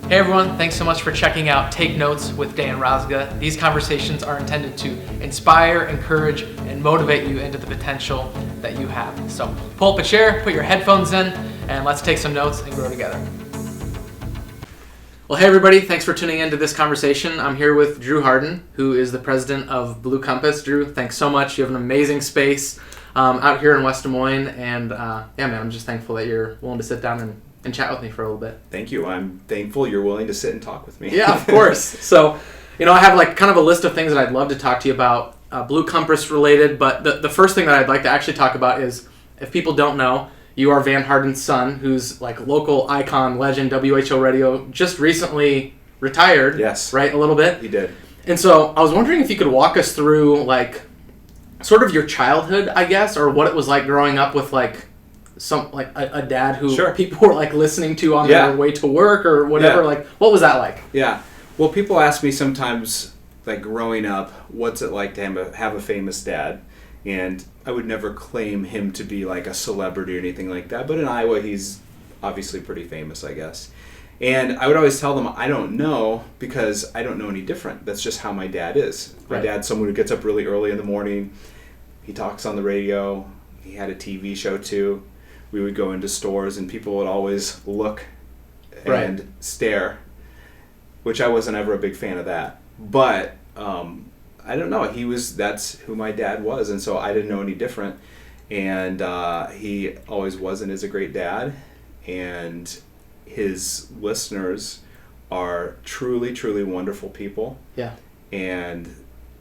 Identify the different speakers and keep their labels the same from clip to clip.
Speaker 1: Hey everyone, thanks so much for checking out Take Notes with Dan Razga. These conversations are intended to inspire, encourage, and motivate you into the potential that you have. So pull up a chair, put your headphones in, and let's take some notes and grow together. Well, hey everybody, thanks for tuning in to this conversation. I'm here with Drew Harden, who is the president of Blue Compass. Drew, thanks so much. You have an amazing space out here in West Des Moines, and I'm just thankful that you're willing to sit down and chat with me for a little bit.
Speaker 2: Thank you. I'm thankful you're willing to sit and talk with me.
Speaker 1: Yeah, of course. So, I have kind of a list of things that I'd love to talk to you about, Blue Compass related, but the first thing that I'd like to actually talk about is, if people don't know, you are Van Harden's son, who's local icon, legend, WHO radio, just recently retired.
Speaker 2: Yes.
Speaker 1: Right, a little bit?
Speaker 2: He did.
Speaker 1: And so I was wondering if you could walk us through, sort of your childhood, I guess, or what it was like growing up with, a dad who
Speaker 2: Sure.
Speaker 1: people were listening to on their way to work or whatever.
Speaker 2: Yeah.
Speaker 1: What was that like?
Speaker 2: Yeah. Well, people ask me sometimes, growing up, what's it like to have a famous dad? And I would never claim him to be a celebrity or anything like that. But in Iowa, he's obviously pretty famous, I guess. And I would always tell them I don't know, because I don't know any different. That's just how my dad is. My dad's someone who gets up really early in the morning. He talks on the radio. He had a TV show too. We would go into stores and people would always look and stare, which I wasn't ever a big fan of that. But I don't know. That's who my dad was, and so I didn't know any different. And he always was and is a great dad. And his listeners are truly, truly wonderful people. Yeah. And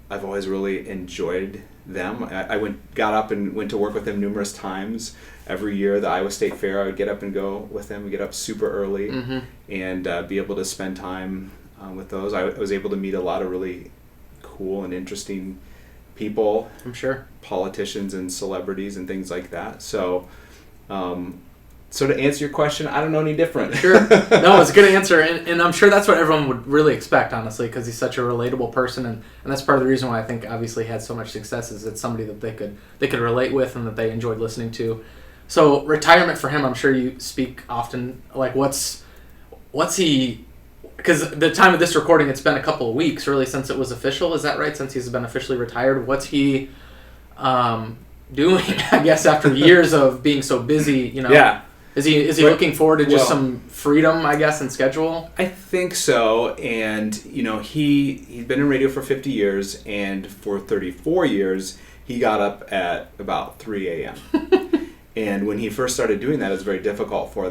Speaker 2: I've always really enjoyed them. I got up and went to work with him numerous times. Every year, the Iowa State Fair, I would get up and go with him. We get up super early and be able to spend time with those. I was able to meet a lot of really cool and interesting people. I'm sure. Politicians and celebrities and things like that. So, to answer your question, I don't know any different.
Speaker 1: Sure. No, it's a good answer. And I'm sure that's what everyone would really expect, honestly, because he's such a relatable person. And that's part of the reason why I think obviously he had so much success, is it's somebody that they could relate with and that they enjoyed listening to. So retirement for him, I'm sure you speak often, what's he, because the time of this recording, it's been a couple of weeks really since it was official. Is that right? Since he's been officially retired, what's he doing, I guess, after years of being so busy, Yeah. Is he looking forward to just some freedom, I guess, and schedule?
Speaker 2: I think so. And, he's been in radio for 50 years, and for 34 years, he got up at about 3 a.m. And when he first started doing that, it was very difficult for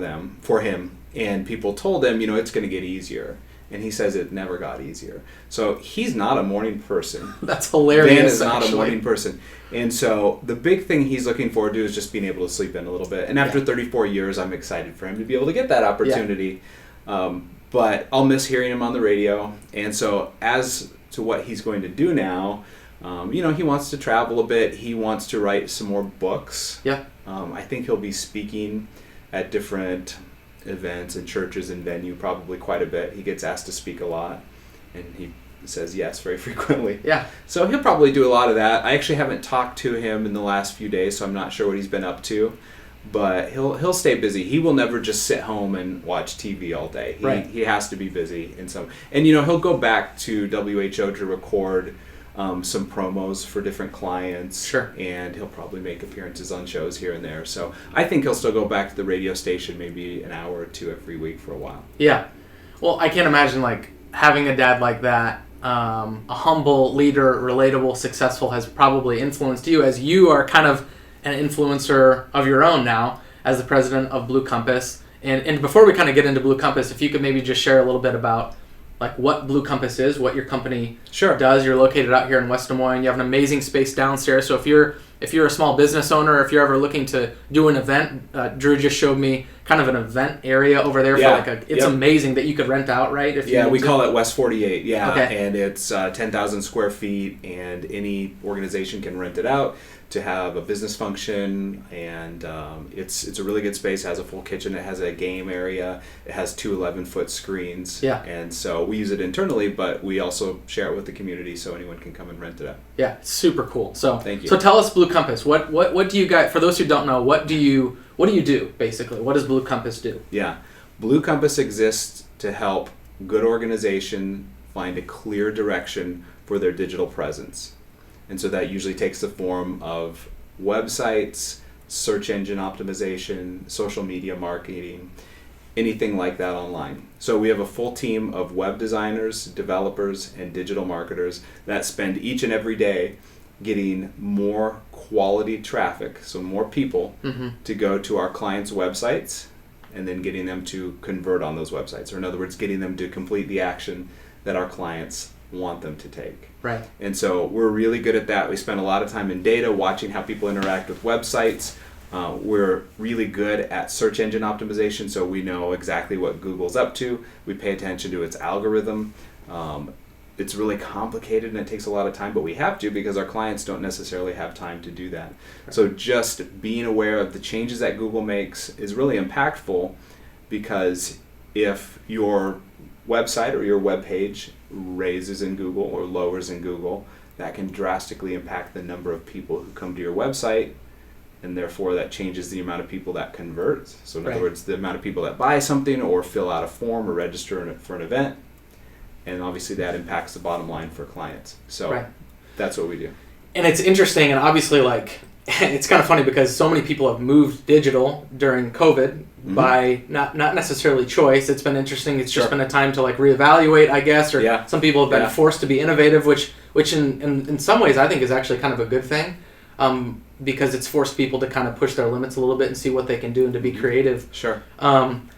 Speaker 2: him. And people told him, it's going to get easier. And he says it never got easier. So he's not a morning person.
Speaker 1: That's hilarious.
Speaker 2: Van is not a morning person. And so the big thing he's looking forward to is just being able to sleep in a little bit. And after 34 years, I'm excited for him to be able to get that opportunity. Yeah. But I'll miss hearing him on the radio. And so as to what he's going to do now, he wants to travel a bit. He wants to write some more books. Yeah. I think he'll be speaking at different events and churches and venue probably quite a bit. He gets asked to speak a lot, and he says yes very frequently. Yeah. So he'll probably do a lot of that. I actually haven't talked to him in the last few days, so I'm not sure what he's been up to. But he'll stay busy. He will never just sit home and watch TV all day. He has to be busy in some. And he'll go back to WHO to record some promos for different clients. Sure. And he'll probably make appearances on shows here and there. So I think he'll still go back to the radio station maybe an hour or two every week for a while. Yeah.
Speaker 1: Well, I can't imagine having a dad like that, a humble leader, relatable, successful, has probably influenced you, as you are kind of an influencer of your own now as the president of Blue Compass. And before we kind of get into Blue Compass, if you could maybe just share a little bit about what Blue Compass is, what your company does. You're located out here in West Des Moines. You have an amazing space downstairs. So if you're a small business owner, if you're ever looking to do an event, Drew just showed me kind of an event area over there for it's amazing that you could rent out, right?
Speaker 2: We call it West 48. Yeah. Okay. And it's 10,000 square feet, and any organization can rent it out to have a business function, and it's a really good space. It has a full kitchen. It has a game area. It has 2 11-foot screens. Yeah. And so we use it internally, but we also share it with the community so anyone can come and rent it out.
Speaker 1: Yeah, it's super cool. So
Speaker 2: thank you.
Speaker 1: So tell us, Blue Compass. What do you guys? For those who don't know, what do you do basically? What does Blue Compass do?
Speaker 2: Yeah, Blue Compass exists to help good organization find a clear direction for their digital presence. And so that usually takes the form of websites, search engine optimization, social media marketing, anything like that online. So we have a full team of web designers, developers, and digital marketers that spend each and every day getting more quality traffic, so more people to go to our clients' websites, and then getting them to convert on those websites, or in other words, getting them to complete the action that our clients want them to take.
Speaker 1: Right.
Speaker 2: And so we're really good at that. We spend a lot of time in data watching how people interact with websites. We're really good at search engine optimization, so we know exactly what Google's up to. We pay attention to its algorithm. It's really complicated and it takes a lot of time, but we have to because our clients don't necessarily have time to do that. Right. So just being aware of the changes that Google makes is really impactful, because if your website or your web page raises in Google or lowers in Google, that can drastically impact the number of people who come to your website, and therefore that changes the amount of people that convert. So in other words, the amount of people that buy something or fill out a form or register for an event, and obviously that impacts the bottom line for clients. So that's what we do.
Speaker 1: And it's interesting, and obviously it's kind of funny because so many people have moved digital during COVID by not necessarily choice. It's been interesting. It's just been a time to reevaluate, I guess, or some people have been forced to be innovative, which in some ways I think is actually kind of a good thing, because it's forced people to kind of push their limits a little bit and see what they can do and to be creative.
Speaker 2: Sure.
Speaker 1: I'm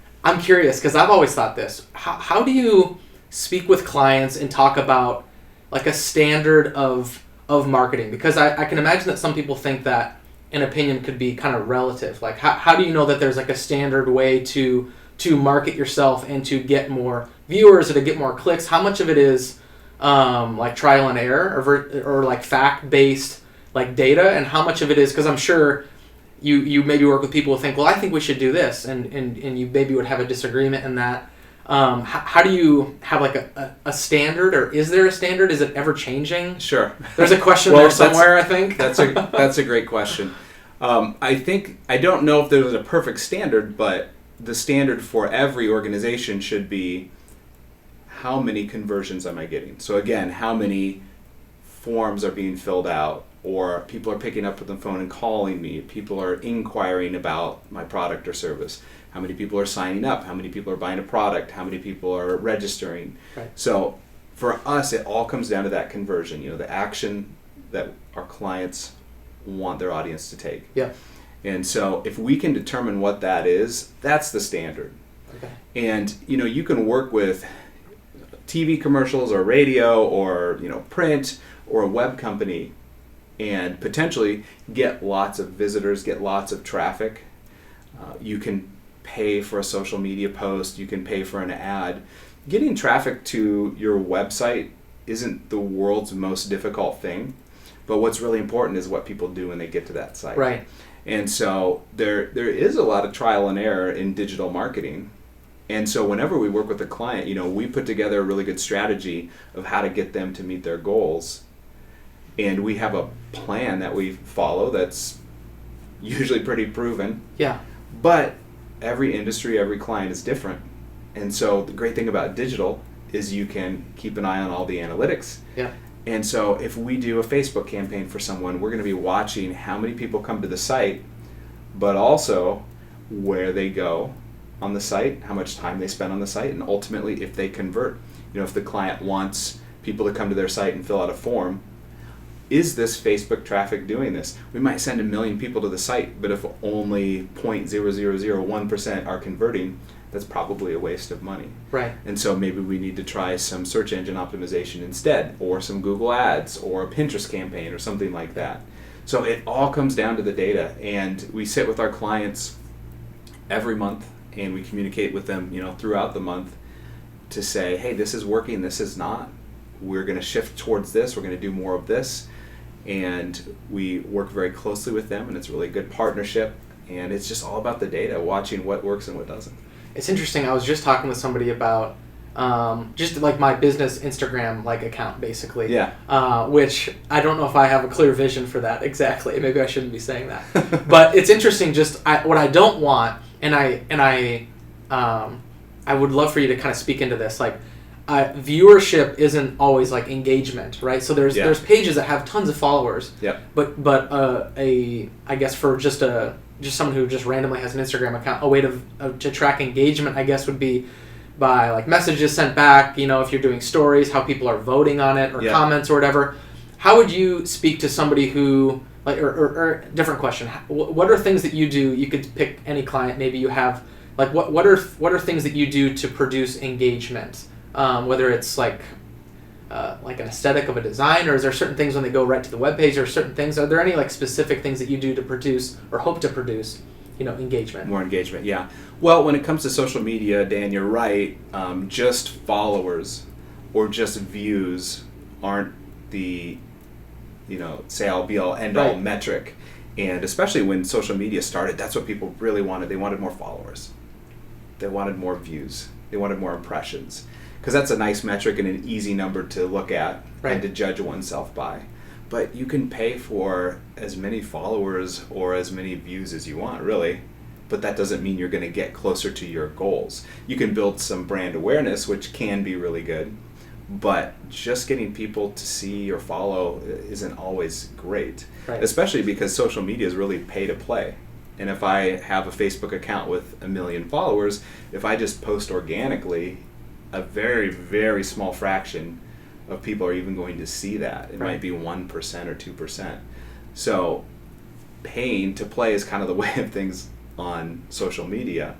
Speaker 1: curious, because I've always thought this. How do you speak with clients and talk about a standard of marketing? Because I can imagine that some people think that an opinion could be kind of relative. How do you know that there's a standard way to market yourself and to get more viewers or to get more clicks? How much of it is trial and error or fact-based data, and how much of it is, because I'm sure you maybe work with people who think, well, I think we should do this, and you maybe would have a disagreement in that. How do you have a standard, or is there a standard? Is it ever changing?
Speaker 2: Sure.
Speaker 1: There's a question there somewhere, I think.
Speaker 2: That's a great question. I don't know if there's a perfect standard, but the standard for every organization should be, how many conversions am I getting? So again, how many forms are being filled out, or people are picking up the phone and calling me, people are inquiring about my product or service. How many people are signing up? How many people are buying a product? How many people are registering? Right. So for us, it all comes down to that conversion, the action that our clients want their audience to take.
Speaker 1: Yeah.
Speaker 2: And so if we can determine what that is, that's the standard. Okay. And you can work with TV commercials or radio or print or a web company and potentially get lots of visitors, get lots of traffic. You can pay for a social media post, you can pay for an ad. Getting traffic to your website isn't the world's most difficult thing, but what's really important is what people do when they get to that site.
Speaker 1: Right.
Speaker 2: And so there is a lot of trial and error in digital marketing. And so whenever we work with a client, we put together a really good strategy of how to get them to meet their goals. And we have a plan that we follow that's usually pretty proven.
Speaker 1: Yeah.
Speaker 2: But every industry, every client is different. And so the great thing about digital is you can keep an eye on all the analytics.
Speaker 1: Yeah.
Speaker 2: And so if we do a Facebook campaign for someone, we're going to be watching how many people come to the site, but also where they go on the site, how much time they spend on the site, and ultimately if they convert. If the client wants people to come to their site and fill out a form, is this Facebook traffic doing this? We might send 1 million people to the site, but if only 0.0001% are converting, that's probably a waste of money.
Speaker 1: Right.
Speaker 2: And so maybe we need to try some search engine optimization instead, or some Google ads, or a Pinterest campaign, or something like that. So it all comes down to the data, and we sit with our clients every month, and we communicate with them, throughout the month to say, hey, this is working, this is not. We're going to shift towards this, we're going to do more of this. And we work very closely with them, and it's a really good partnership, and it's just all about the data, watching what works and what doesn't.
Speaker 1: It's interesting. I was just talking with somebody about just my business Instagram account, basically.
Speaker 2: Yeah.
Speaker 1: Which I don't know if I have a clear vision for that exactly. Maybe I shouldn't be saying that. But it's interesting. Just what I don't want, and I I would love for you to kind of speak into this. Like, viewership isn't always like engagement, right? So there's pages that have tons of followers.
Speaker 2: Yeah.
Speaker 1: But I guess for just someone who just randomly has an Instagram account, a way to track engagement, I guess, would be by like messages sent back. You know, if you're doing stories, how people are voting on it, or comments or whatever. How would you speak to somebody who like, or different question? What are things that you do? You could pick any client. Maybe you have like what are things that you do to produce engagement? Whether it's like an aesthetic of a design, or is there certain things when they go right to the webpage, or certain things? Are there any like specific things that you do to produce or hope to produce, engagement?
Speaker 2: More engagement, yeah. Well, when it comes to social media, Dan, you're right. Just followers or just views aren't the, say all be all end all metric. And especially when social media started, that's what people really wanted. They wanted more followers. They wanted more views. They wanted more impressions. Because that's a nice metric and an easy number to look at and to judge oneself by. But you can pay for as many followers or as many views as you want, really. But that doesn't mean you're going to get closer to your goals. You can build some brand awareness, which can be really good. But just getting people to see or follow isn't always great. Right. Especially because social media is really pay to play. And if I have a Facebook account with 1 million followers, if I just post organically, a very, very small fraction of people are even going to see that. It might be 1% or 2%. So paying to play is kind of the way of things on social media.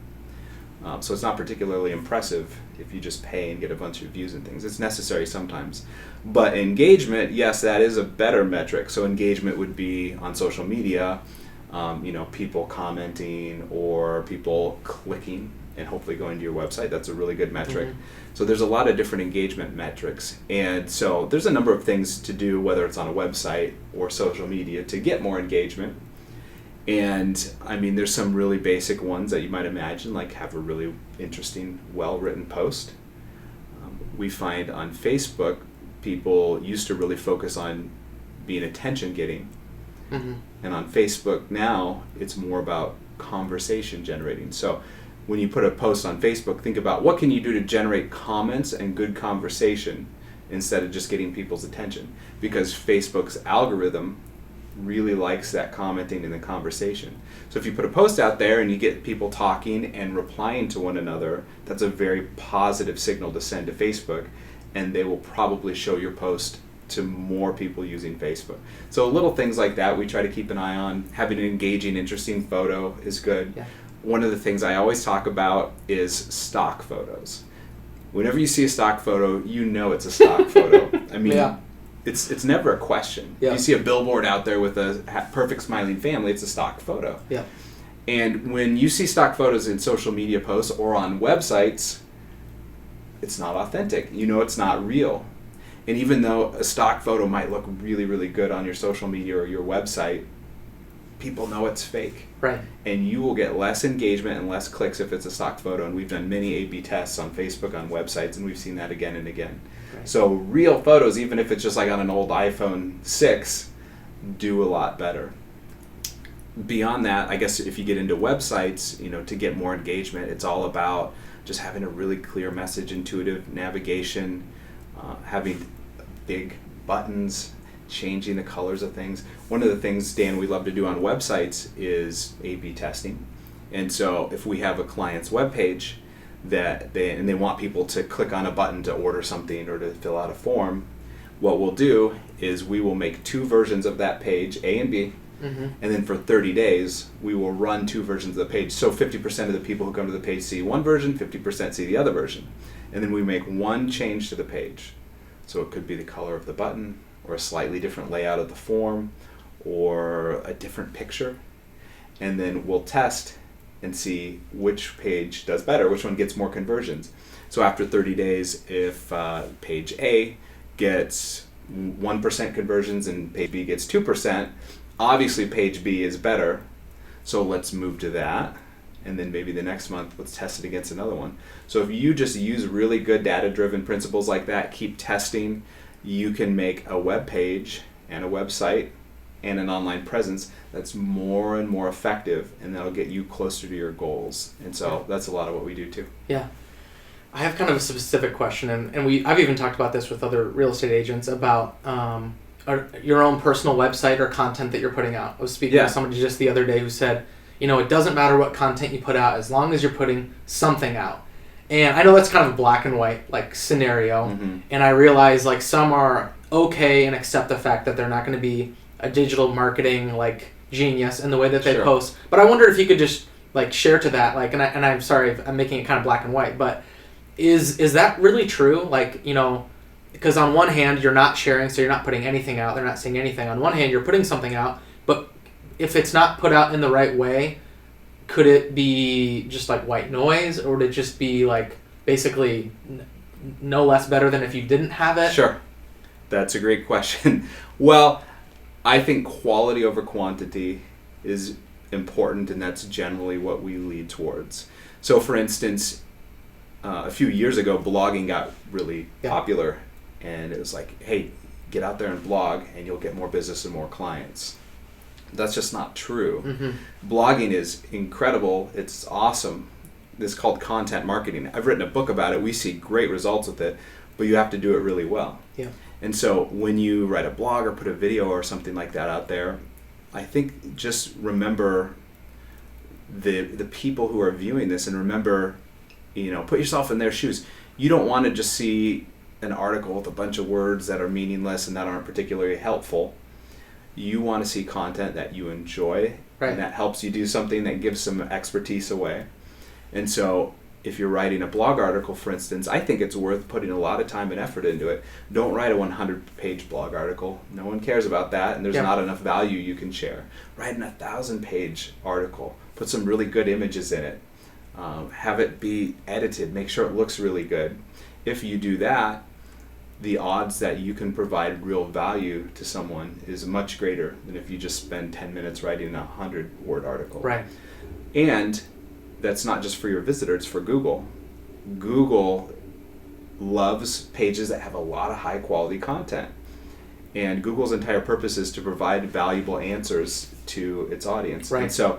Speaker 2: So it's not particularly impressive if you just pay and get a bunch of views and things. It's necessary sometimes. But engagement, yes, that is a better metric. So engagement would be on social media, people commenting or people clicking and hopefully going to your website. That's a really good metric. Mm-hmm. So there's a lot of different engagement metrics. And so there's a number of things to do, whether it's on a website or social media, to get more engagement. And I mean, there's some really basic ones that you might imagine, like have a really interesting, well-written post. We find on Facebook, people used to really focus on being attention-getting. Mm-hmm. And on Facebook now, it's more about conversation generating. So when you put a post on Facebook, think about what can you do to generate comments and good conversation instead of just getting people's attention. Because Facebook's algorithm really likes that commenting and the conversation. So if you put a post out there and you get people talking and replying to one another, that's a very positive signal to send to Facebook, and they will probably show your post to more people using Facebook. So little things like that we try to keep an eye on. Having an engaging, interesting photo is good. Yeah. One of the things I always talk about is stock photos. Whenever you see a stock photo, you know it's a stock photo. I mean, it's never a question. Yeah. You see a billboard out there with a perfect smiling family, it's a stock photo. Yeah. And when you see stock photos in social media posts or on websites, it's not authentic. You know it's not real. And even though a stock photo might look really, really good on your social media or your website, people know it's fake. Right. And you will get less engagement and less clicks if it's a stock photo. And we've done many A/B tests on Facebook, on websites, and we've seen that again and again. Right. So real photos, even if it's just like on an old iPhone 6, do a lot better. Beyond that, I guess if you get into websites, to get more engagement, it's all about just having a really clear message, intuitive navigation, having big buttons, changing the colors of things. One of the things, Dan, we love to do on websites is A/B testing. And so if we have a client's webpage that they want people to click on a button to order something or to fill out a form, what we'll do is we will make 2 versions of that page, A and B, and then for 30 days we will run 2 versions of the page. So 50% of the people who come to the page see one version, 50% see the other version. And then we make one change to the page. So it could be the color of the button, or a slightly different layout of the form, or a different picture. And then we'll test and see which page does better, which one gets more conversions. So after 30 days, if page A gets 1% conversions and page B gets 2%, obviously page B is better. So let's move to that. And then maybe the next month, let's test it against another one. So if you just use really good data-driven principles like that, keep testing, you can make a web page and a website and an online presence that's more and more effective, and that'll get you closer to your goals. And so that's a lot of what we do too.
Speaker 1: Yeah. I have kind of a specific question, and I've even talked about this with other real estate agents about your own personal website or content that you're putting out. I was speaking with somebody just the other day who said, it doesn't matter what content you put out as long as you're putting something out. And I know that's kind of a black and white like scenario, and I realize like some are okay and accept the fact that they're not going to be a digital marketing like genius in the way that they post. But I wonder if you could just like share to that, like, and I'm sorry if I'm making it kind of black and white, but is that really true? Like, because on one hand you're not sharing, so you're not putting anything out. They're not seeing anything. On one hand, you're putting something out, but if it's not put out in the right way, could it be just like white noise, or would it just be like basically no less better than if you didn't have it?
Speaker 2: Sure. That's a great question. Well, I think quality over quantity is important, and that's generally what we lead towards. So for instance, a few years ago, blogging got really popular, and it was like, hey, get out there and blog and you'll get more business and more clients. That's just not true. Blogging is incredible. It's awesome. It's called content marketing. I've written a book about it. We see great results with it, but you have to do it really well.
Speaker 1: Yeah.
Speaker 2: And so when you write a blog or put a video or something like that out there, I think just remember the people who are viewing this, and remember, put yourself in their shoes. You don't want to just see an article with a bunch of words that are meaningless and that aren't particularly helpful. You want to see content that you enjoy, and that helps you do something that gives some expertise away. And so if you're writing a blog article, for instance, I think it's worth putting a lot of time and effort into it. Don't write a 100-page blog article. No one cares about that, and there's not enough value you can share. Write an 1,000-page article. Put some really good images in it. Have it be edited. Make sure it looks really good. If you do that, the odds that you can provide real value to someone is much greater than if you just spend 10 minutes writing a 100-word article.
Speaker 1: Right.
Speaker 2: And that's not just for your visitor, it's for Google. Google loves pages that have a lot of high quality content. And Google's entire purpose is to provide valuable answers to its audience.
Speaker 1: Right.
Speaker 2: And so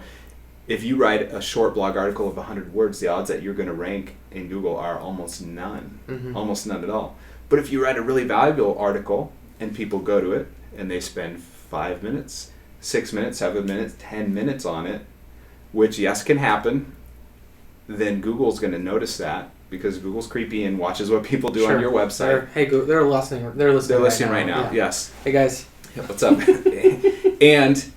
Speaker 2: if you write a short blog article of 100 words, the odds that you're going to rank in Google are almost none. Almost none at all. But if you write a really valuable article and people go to it and they spend 5 minutes, 6 minutes, 7 minutes, 10 minutes on it, which yes can happen, then Google's going to notice that, because Google's creepy and watches what people do on your website.
Speaker 1: They're listening. They're listening
Speaker 2: right now.
Speaker 1: Yeah.
Speaker 2: Yes.
Speaker 1: Hey guys.
Speaker 2: What's up? And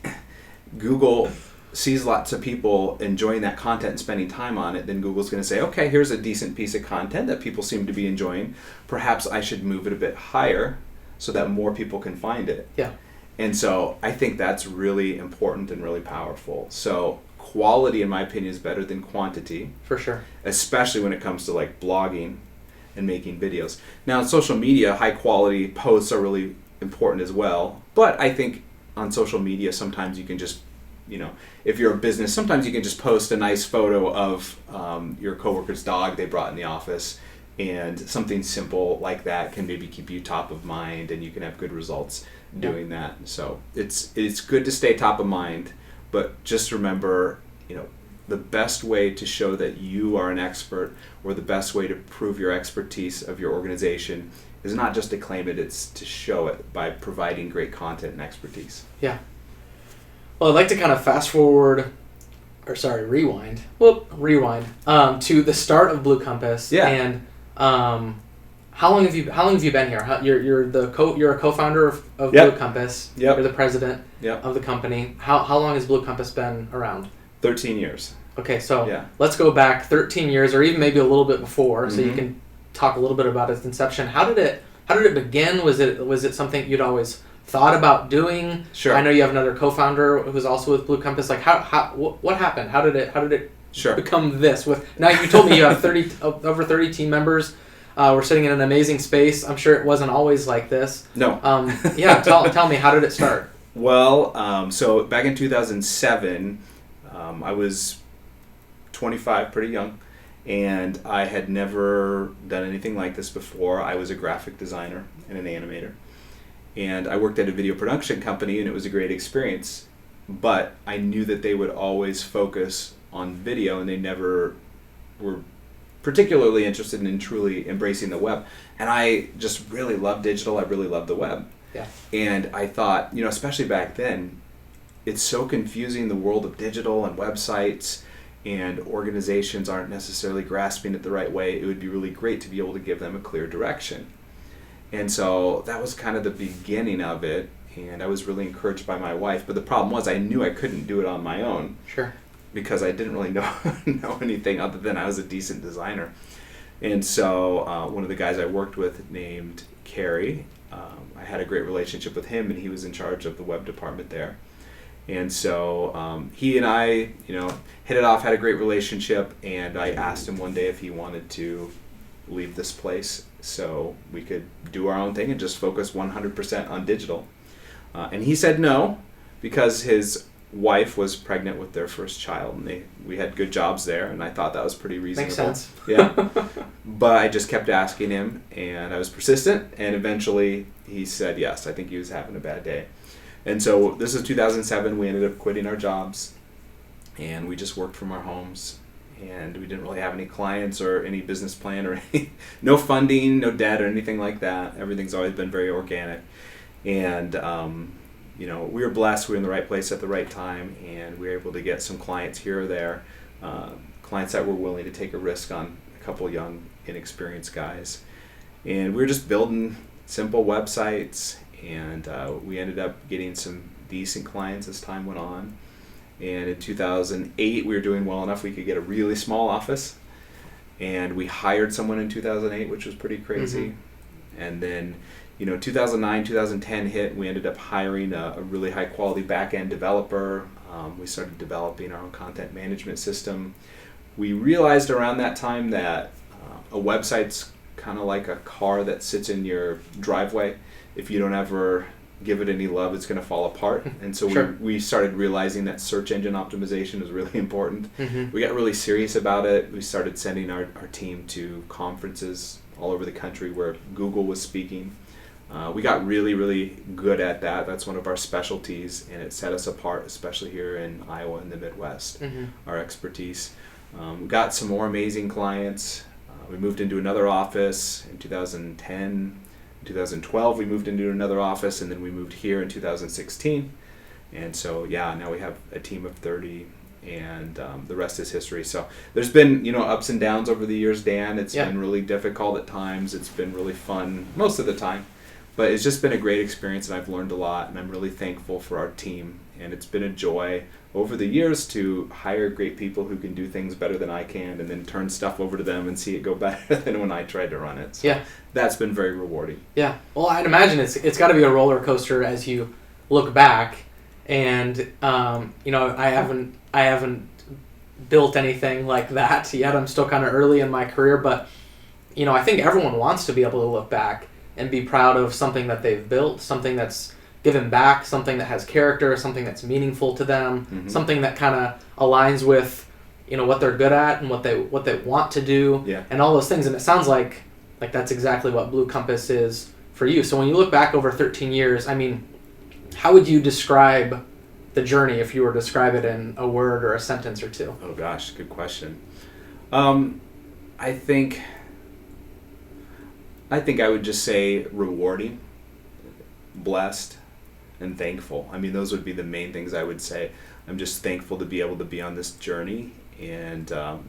Speaker 2: Google sees lots of people enjoying that content and spending time on it. Then Google's going to say, okay, here's a decent piece of content that people seem to be enjoying. Perhaps I should move it a bit higher so that more people can find it.
Speaker 1: Yeah.
Speaker 2: And so I think that's really important and really powerful. So quality, in my opinion, is better than quantity.
Speaker 1: For sure.
Speaker 2: Especially when it comes to like blogging and making videos. Now on social media, high quality posts are really important as well. But I think on social media, sometimes you can just, if you're a business, sometimes you can just post a nice photo of your coworker's dog they brought in the office, and something simple like that can maybe keep you top of mind, and you can have good results doing that. So it's good to stay top of mind, but just remember, the best way to show that you are an expert, or the best way to prove your expertise of your organization, is not just to claim it, it's to show it by providing great content and expertise.
Speaker 1: Yeah. Well, I'd like to kind of rewind to the start of Blue Compass.
Speaker 2: Yeah.
Speaker 1: And how long have you been here? You're a co-founder of Blue Compass.
Speaker 2: Yep.
Speaker 1: You're the president
Speaker 2: Yep.
Speaker 1: of the company. How long has Blue Compass been around?
Speaker 2: 13 years.
Speaker 1: Okay, so let's go back 13 years, or even maybe a little bit before, so
Speaker 2: Mm-hmm.
Speaker 1: you can talk a little bit about its inception. How did it begin? Was it something you'd always thought about doing?
Speaker 2: Sure.
Speaker 1: I know you have another co-founder who's also with Blue Compass. Like what happened? How did it
Speaker 2: Sure.
Speaker 1: become this? Now you told me you have over 30 team members. We're sitting in an amazing space. I'm sure it wasn't always like this.
Speaker 2: No.
Speaker 1: Tell me, how did it start?
Speaker 2: Well, so back in 2007, I was 25, pretty young, and I had never done anything like this before. I was a graphic designer and an animator, and I worked at a video production company, and it was a great experience, but I knew that they would always focus on video, and they never were particularly interested in truly embracing the web. And I just really love digital. I really love the web.
Speaker 1: Yeah.
Speaker 2: And I thought, especially back then, it's so confusing, the world of digital and websites, and organizations aren't necessarily grasping it the right way. It would be really great to be able to give them a clear direction. And so that was kind of the beginning of it. And I was really encouraged by my wife. But the problem was I knew I couldn't do it on my own.
Speaker 1: Sure.
Speaker 2: Because I didn't really know anything other than I was a decent designer. And so one of the guys I worked with named Carrie, I had a great relationship with him, and he was in charge of the web department there. And so he and I, hit it off, had a great relationship, and I asked him one day if he wanted to leave this place so we could do our own thing and just focus 100% on digital. And he said no, because his wife was pregnant with their first child, and we had good jobs there, and I thought that was pretty reasonable.
Speaker 1: Makes sense.
Speaker 2: Yeah. But I just kept asking him, and I was persistent, and eventually he said yes. I think he was having a bad day. And so this is 2007. We ended up quitting our jobs, and we just worked from our homes, and we didn't really have any clients or any business plan or no funding, no debt or anything like that. Everything's always been very organic. And we were blessed. We were in the right place at the right time, and we were able to get some clients here or there, clients that were willing to take a risk on a couple young, inexperienced guys. And we were just building simple websites, and we ended up getting some decent clients as time went on. And in 2008, we were doing well enough we could get a really small office, and we hired someone in 2008, which was pretty crazy. Mm-hmm. And then 2009, 2010 hit, we ended up hiring a really high quality back-end developer. We started developing our own content management system. We realized around that time that a website's kind of like a car that sits in your driveway. If you don't ever give it any love, it's going to fall apart. And so
Speaker 1: Sure.
Speaker 2: we started realizing that search engine optimization was really important.
Speaker 1: Mm-hmm.
Speaker 2: We got really serious about it. We started sending our team to conferences all over the country where Google was speaking. We got really, really good at that. That's one of our specialties, and it set us apart, especially here in Iowa and the Midwest,
Speaker 1: Mm-hmm.
Speaker 2: our expertise. We got some more amazing clients. We moved into another office in 2010. In 2012, we moved into another office, and then we moved here in 2016. And so, now we have a team of 30, and the rest is history. So there's been, ups and downs over the years, Dan. It's been really difficult at times. It's been really fun most of the time. But it's just been a great experience, and I've learned a lot, and I'm really thankful for our team. And it's been a joy over the years to hire great people who can do things better than I can, and then turn stuff over to them and see it go better than when I tried to run it. So that's been very rewarding.
Speaker 1: Yeah. Well, I'd imagine it's got to be a roller coaster as you look back. And I haven't built anything like that yet. I'm still kind of early in my career, but I think everyone wants to be able to look back and be proud of something that they've built, something that's given back, something that has character, something that's meaningful to them, mm-hmm. something that kind of aligns with what they're good at and what they want to do, and all those things. And it sounds like that's exactly what Blue Compass is for you. So when you look back over 13 years, I mean, how would you describe the journey if you were to describe it in a word or a sentence or two?
Speaker 2: Oh gosh, good question. I think I would just say rewarding, blessed, and thankful. I mean, those would be the main things I would say. I'm just thankful to be able to be on this journey, and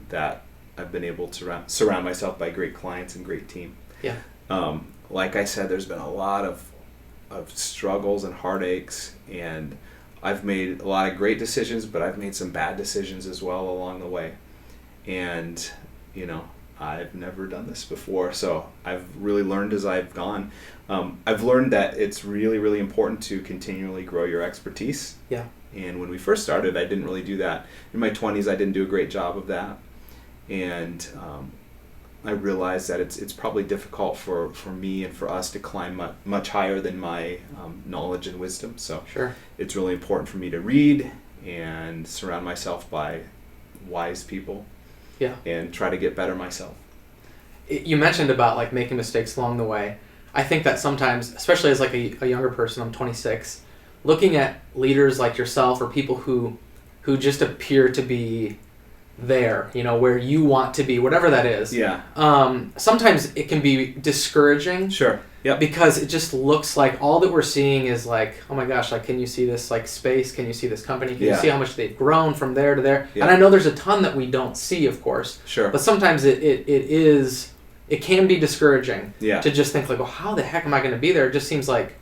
Speaker 2: that I've been able to surround myself by great clients and great team.
Speaker 1: Yeah.
Speaker 2: Like I said, there's been a lot of struggles and heartaches, and I've made a lot of great decisions, but I've made some bad decisions as well along the way. And, I've never done this before, so I've really learned as I've gone. I've learned that it's really, really important to continually grow your expertise.
Speaker 1: Yeah.
Speaker 2: And when we first started, I didn't really do that. In my 20s, I didn't do a great job of that. And I realized that it's probably difficult for me and for us to climb much higher than my knowledge and wisdom. So
Speaker 1: Sure.
Speaker 2: It's really important for me to read and surround myself by wise people.
Speaker 1: Yeah.
Speaker 2: And try to get better myself.
Speaker 1: You mentioned about making mistakes along the way. I think that sometimes, especially as a younger person, I'm 26, looking at leaders like yourself or people who just appear to be there, where you want to be, whatever that is.
Speaker 2: Yeah.
Speaker 1: Sometimes it can be discouraging.
Speaker 2: Sure. Yep.
Speaker 1: Because it just looks like all that we're seeing is like, oh my gosh, like, can you see this like space? Can you see this company? Can you see how much they've grown from there to there? Yeah. And I know there's a ton that we don't see, of course.
Speaker 2: Sure.
Speaker 1: But sometimes it can be discouraging to just think like, well, how the heck am I going to be there? It just seems like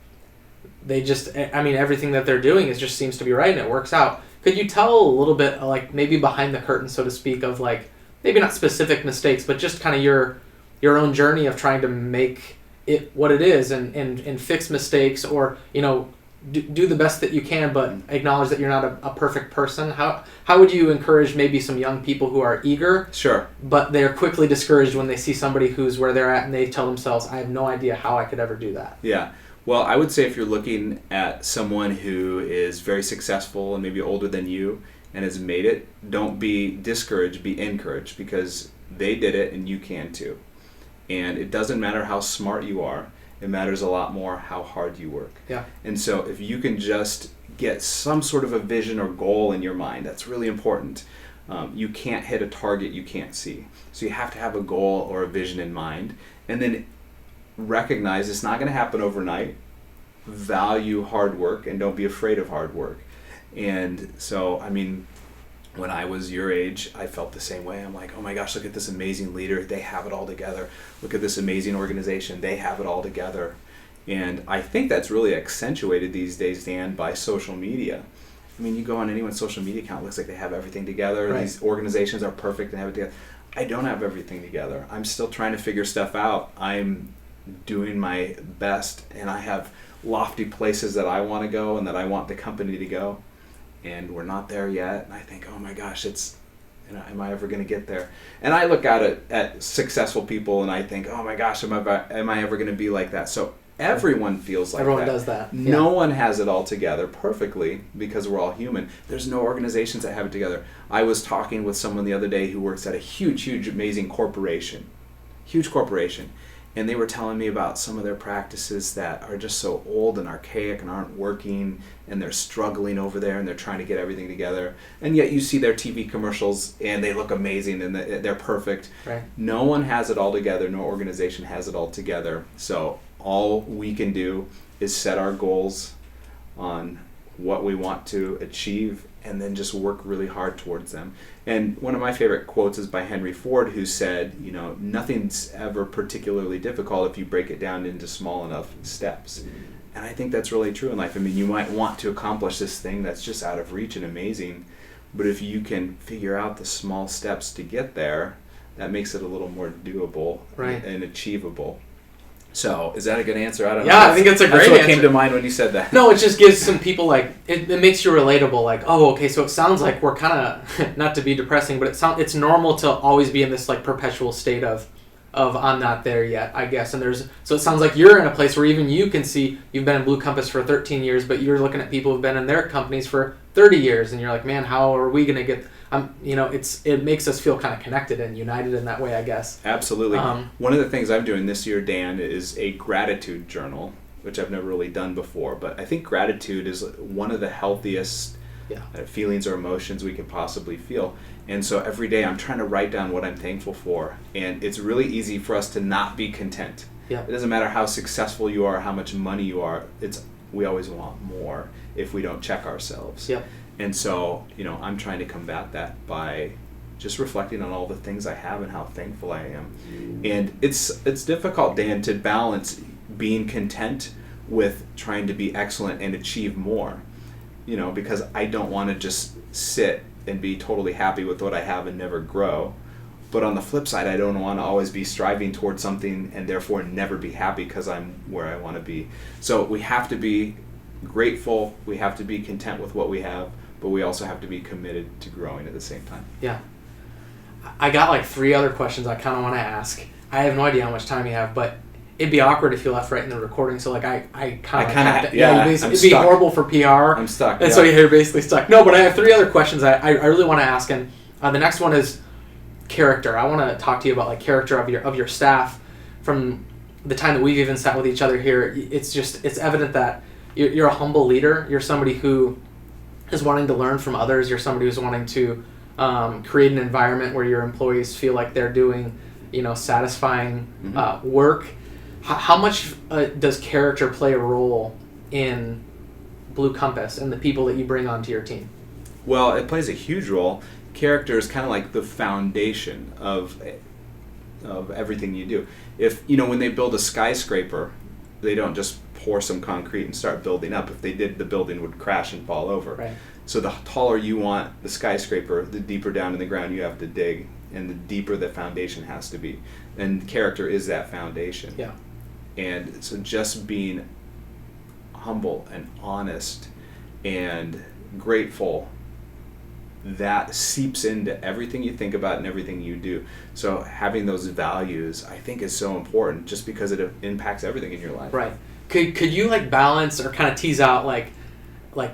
Speaker 1: everything that they're doing just seems to be right and it works out. Could you tell a little bit, like maybe behind the curtain, so to speak, of like, maybe not specific mistakes, but just kind of your own journey of trying to make it what it is and fix mistakes, or do the best that you can, but acknowledge that you're not a perfect person? How would you encourage maybe some young people who are eager,
Speaker 2: sure,
Speaker 1: but they're quickly discouraged when they see somebody who's where they're at and they tell themselves, I have no idea how I could ever do that?
Speaker 2: Yeah. Well, I would say if you're looking at someone who is very successful and maybe older than you and has made it, don't be discouraged, be encouraged, because they did it and you can too. And it doesn't matter how smart you are. It matters a lot more how hard you work.
Speaker 1: Yeah.
Speaker 2: And so if you can just get some sort of a vision or goal in your mind, that's really important. You can't hit a target you can't see. So you have to have a goal or a vision in mind, and then recognize it's not going to happen overnight. Value hard work and don't be afraid of hard work. And so, when I was your age, I felt the same way. I'm like, oh my gosh, look at this amazing leader. They have it all together. Look at this amazing organization. They have it all together. And I think that's really accentuated these days, Dan, by social media. You go on anyone's social media account, it looks like they have everything together. Right. These organizations are perfect and have it together. I don't have everything together. I'm still trying to figure stuff out. I'm doing my best, and I have lofty places that I want to go and that I want the company to go. And we're not there yet, and I think, oh my gosh, am I ever going to get there? And I look out at successful people and I think, oh my gosh, am I ever going to be like that? So everyone feels like
Speaker 1: everyone does that.
Speaker 2: No one has it all together perfectly, because we're all human. There's no organizations that have it together. I was talking with someone the other day who works at a huge, amazing corporation. And they were telling me about some of their practices that are just so old and archaic and aren't working, and they're struggling over there and they're trying to get everything together. And yet you see their TV commercials and they look amazing and they're perfect.
Speaker 1: Right.
Speaker 2: No one has it all together. No organization has it all together. So all we can do is set our goals on what we want to achieve and then just work really hard towards them. And one of my favorite quotes is by Henry Ford, who said, nothing's ever particularly difficult if you break it down into small enough steps. And I think that's really true in life. You might want to accomplish this thing that's just out of reach and amazing, but if you can figure out the small steps to get there, that makes it a little more doable, right, and achievable. So, is that a good answer? I don't know.
Speaker 1: Yeah, I think it's a great answer.
Speaker 2: That's what came to mind when you said that.
Speaker 1: No, it just gives some people, it makes you relatable. Like, oh, okay, so it sounds like we're kind of, not to be depressing, but it's normal to always be in this, perpetual state of I'm not there yet, I guess. And so it sounds like you're in a place where even you can see you've been in Blue Compass for 13 years, but you're looking at people who've been in their companies for 30 years, and you're like, man, how are we going to get... it makes us feel kind of connected and united in that way, I guess.
Speaker 2: Absolutely. One of the things I'm doing this year, Dan, is a gratitude journal, which I've never really done before. But I think gratitude is one of the healthiest feelings or emotions we could possibly feel. And so every day I'm trying to write down what I'm thankful for. And it's really easy for us to not be content.
Speaker 1: Yeah.
Speaker 2: It doesn't matter how successful you are, how much money you are. We always want more if we don't check ourselves.
Speaker 1: Yep.
Speaker 2: And so, I'm trying to combat that by just reflecting on all the things I have and how thankful I am. And it's difficult, Dan, to balance being content with trying to be excellent and achieve more, because I don't want to just sit and be totally happy with what I have and never grow. But on the flip side, I don't want to always be striving towards something and therefore never be happy because I'm where I want to be. So we have to be grateful, we have to be content with what we have, but we also have to be committed to growing at the same time.
Speaker 1: Yeah. I got 3 other questions I kind of want to ask. I have no idea how much time you have, but it'd be awkward if you left right in the recording. So I kind of have to. It'd be horrible for PR.
Speaker 2: I'm stuck.
Speaker 1: And so you're basically stuck. No, but I have 3 other questions I really want to ask, and the next one is character. I want to talk to you about character of your staff. From the time that we've even sat with each other here, it's evident that you're a humble leader. You're somebody who is wanting to learn from others. You're somebody who's wanting to create an environment where your employees feel like they're doing, satisfying work. How much does character play a role in Blue Compass and the people that you bring onto your team?
Speaker 2: Well, it plays a huge role. Character is kind of like the foundation of everything you do. If when they build a skyscraper, they don't just pour some concrete and start building up. If they did, the building would crash and fall over.
Speaker 1: Right.
Speaker 2: So the taller you want the skyscraper, the deeper down in the ground you have to dig, and the deeper the foundation has to be. And character is that foundation.
Speaker 1: Yeah.
Speaker 2: And so just being humble and honest and grateful, that seeps into everything you think about and everything you do. So having those values, I think, is so important, just because it impacts everything in your life.
Speaker 1: Right. Could you balance or kind of tease out like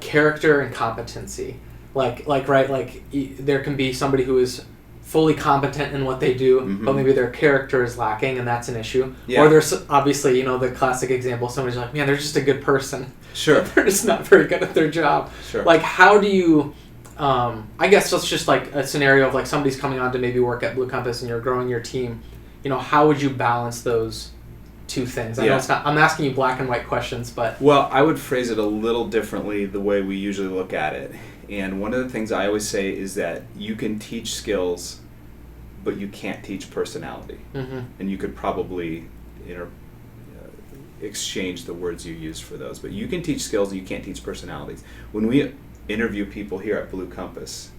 Speaker 1: character and competency? Like there can be somebody who is fully competent in what they do, but maybe their character is lacking, and that's an issue. Yeah. Or there's obviously the classic example, somebody's like, man, they're just a good person.
Speaker 2: Sure.
Speaker 1: They're just not very good at their job.
Speaker 2: Sure.
Speaker 1: Like, how do you I guess that's just like a scenario of like somebody's coming on to maybe work at Blue Compass and you're growing your team. How would you balance those two things? I know it's not, I'm asking you black and white questions, but...
Speaker 2: Well, I would phrase it a little differently the way we usually look at it. And one of the things I always say is that you can teach skills, but you can't teach personality. Mm-hmm. And you could probably exchange the words you use for those. But you can teach skills, and you can't teach personalities. When we interview people here at Blue Compass,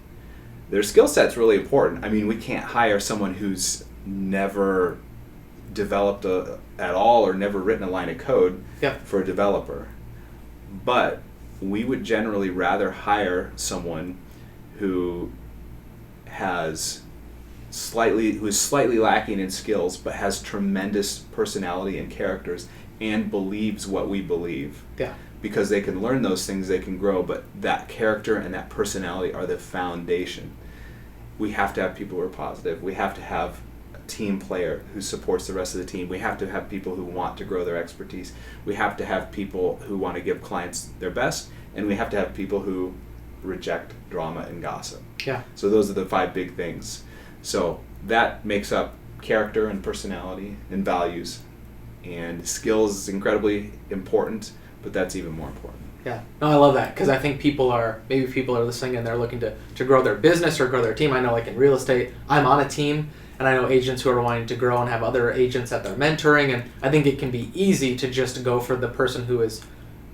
Speaker 2: their skill set's really important. I mean, we can't hire someone who's never developed at all or never written a line of code for a developer. But we would generally rather hire someone who is slightly lacking in skills but has tremendous personality and characters and believes what we believe. Yeah. Because they can learn those things, they can grow, but that character and that personality are the foundation. We have to have people who are positive. We have to have a team player who supports the rest of the team. We have to have people who want to grow their expertise. We have to have people who want to give clients their best, and we have to have people who reject drama and gossip. Yeah. So those are the 5 big things. So that makes up character and personality and values. And skills is incredibly important, but that's even more important.
Speaker 1: Yeah. No, I love that, because I think people are listening and they're looking to grow their business or grow their team. I know, like in real estate, I'm on a team, and I know agents who are wanting to grow and have other agents that they're mentoring, and I think it can be easy to just go for the person who is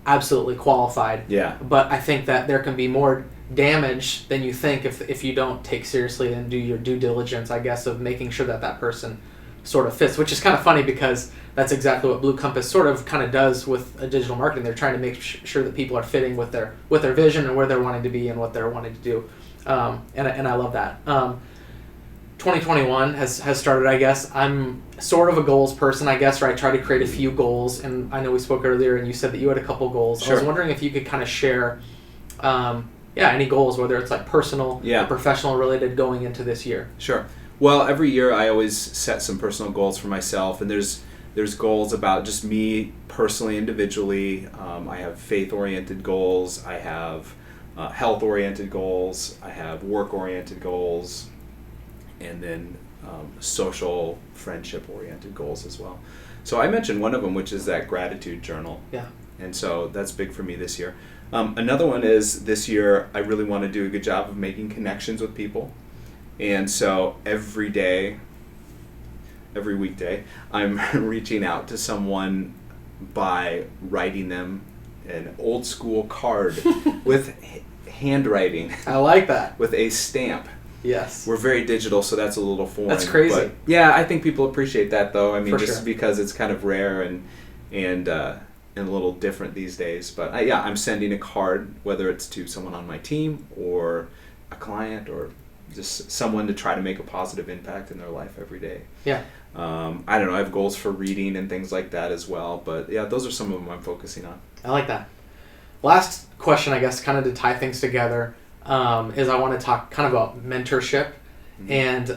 Speaker 1: absolutely qualified. Yeah. But I think that there can be more damage than you think if you don't take seriously and do your due diligence, I guess, of making sure that person sort of fits, which is kind of funny because that's exactly what Blue Compass sort of kind of does with a digital marketing. They're trying to make sure that people are fitting with their vision and where they're wanting to be and what they're wanting to do. And I love that. 2021 has started, I guess. I'm sort of a goals person, I guess, or I try to create a few goals. And I know we spoke earlier and you said that you had a couple goals. Sure. I was wondering if you could kind of share any goals, whether it's like personal or professional related going into this year.
Speaker 2: Sure. Well, every year I always set some personal goals for myself, and there's goals about just me personally, individually. I have faith-oriented goals. I have health-oriented goals. I have work-oriented goals, and then social, friendship-oriented goals as well. So I mentioned one of them, which is that gratitude journal. Yeah. And so that's big for me this year. Another one is this year I really want to do a good job of making connections with people. And so every weekday, I'm reaching out to someone by writing them an old school card with handwriting.
Speaker 1: I like that.
Speaker 2: With a stamp.
Speaker 1: Yes.
Speaker 2: We're very digital, so that's a little foreign.
Speaker 1: That's crazy.
Speaker 2: But yeah, I think people appreciate that, though. I mean,
Speaker 1: For
Speaker 2: just
Speaker 1: sure.
Speaker 2: because it's kind of rare and a little different these days. But I'm sending a card, whether it's to someone on my team or a client or just someone to try to make a positive impact in their life every day. Yeah. I don't know. I have goals for reading and things like that as well. But yeah, those are some of them I'm focusing on.
Speaker 1: I like that. Last question, I guess, kind of to tie things together, is I want to talk kind of about mentorship. Mm-hmm. And,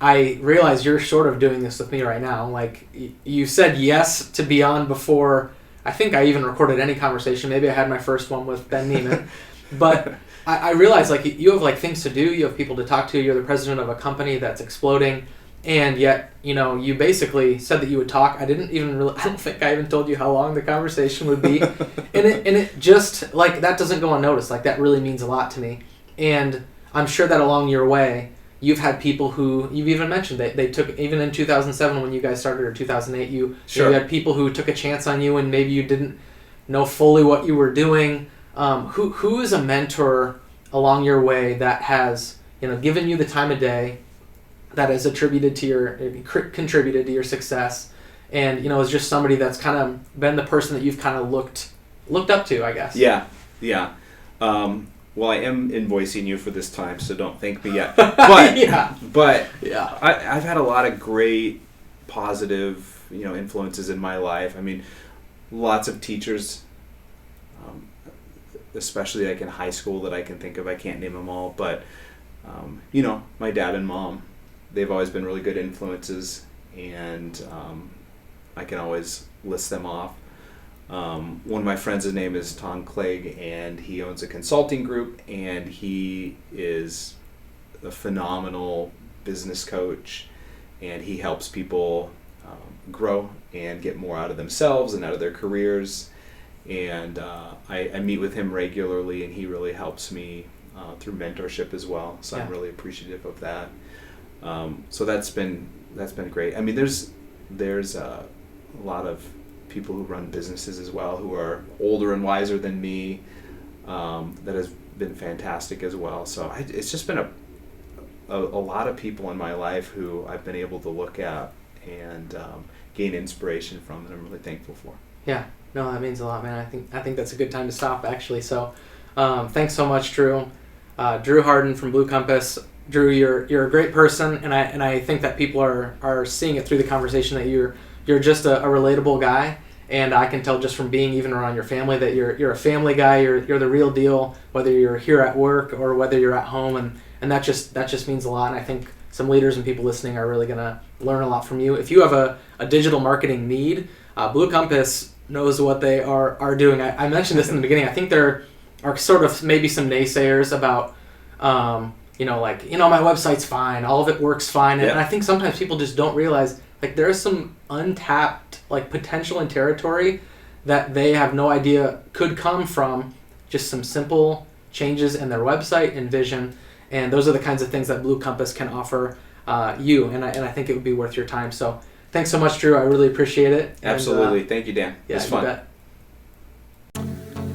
Speaker 1: I realize you're sort of doing this with me right now. Like, you said yes to be on before I think I even recorded any conversation. Maybe I had my first one with Ben Neiman. But I realize like you have like things to do, you have people to talk to, you're the president of a company that's exploding, and yet, you basically said that you would talk. I don't think I even told you how long the conversation would be. and it just, like, that doesn't go unnoticed. Like, that really means a lot to me. And I'm sure that along your way, you've had people who, you've even mentioned, they took, even in 2007 when you guys started, or 2008, you had people who took a chance on you and maybe you didn't know fully what you were doing. Who is a mentor along your way that has, given you the time of day, that has contributed to your success, and is just somebody that's kind of been the person that you've kind of looked up to, I guess.
Speaker 2: Yeah. Well, I am invoicing you for this time, so don't thank me yet. But I've had a lot of great positive influences in my life. I mean, lots of teachers, especially like in high school that I can think of. I can't name them all, but my dad and mom, they've always been really good influences, and I can always list them off. One of my friends, his name is Tom Clegg, and he owns a consulting group, and he is a phenomenal business coach, and he helps people grow and get more out of themselves and out of their careers. And I meet with him regularly, and he really helps me through mentorship as well. So I'm really appreciative of that. So that's been great. I mean, there's a lot of people who run businesses as well who are older and wiser than me. That has been fantastic as well. So it's just been a lot of people in my life who I've been able to look at and gain inspiration from, that I'm really thankful for.
Speaker 1: Yeah, no, that means a lot, man. I think that's a good time to stop, actually. So thanks so much, Drew. Drew Harden from Blue Compass. Drew, you're a great person, and I think that people are seeing it through the conversation that you're just a relatable guy, and I can tell just from being even around your family that you're a family guy. You're the real deal, whether you're here at work or whether you're at home, and that just means a lot. And I think some leaders and people listening are really gonna learn a lot from you. If you have a digital marketing need, Blue Compass knows what they are doing. I mentioned this in the beginning. I think there are sort of maybe some naysayers about my website's fine, all of it works fine, and I think sometimes people just don't realize like there's some untapped like potential and territory that they have no idea could come from just some simple changes in their website and vision, and those are the kinds of things that Blue Compass can offer you, and I think it would be worth your time. So thanks so much, Drew. I really appreciate it.
Speaker 2: Absolutely. And, thank you, Dan.
Speaker 1: Yeah,
Speaker 2: it's fun.
Speaker 1: Bet.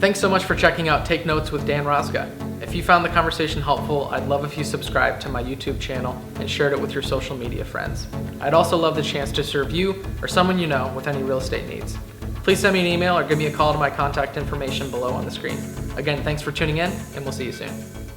Speaker 1: Thanks so much for checking out Take Notes with Dan Rosga. If you found the conversation helpful, I'd love if you subscribed to my YouTube channel and shared it with your social media friends. I'd also love the chance to serve you or someone you know with any real estate needs. Please send me an email or give me a call to my contact information below on the screen. Again, thanks for tuning in, and we'll see you soon.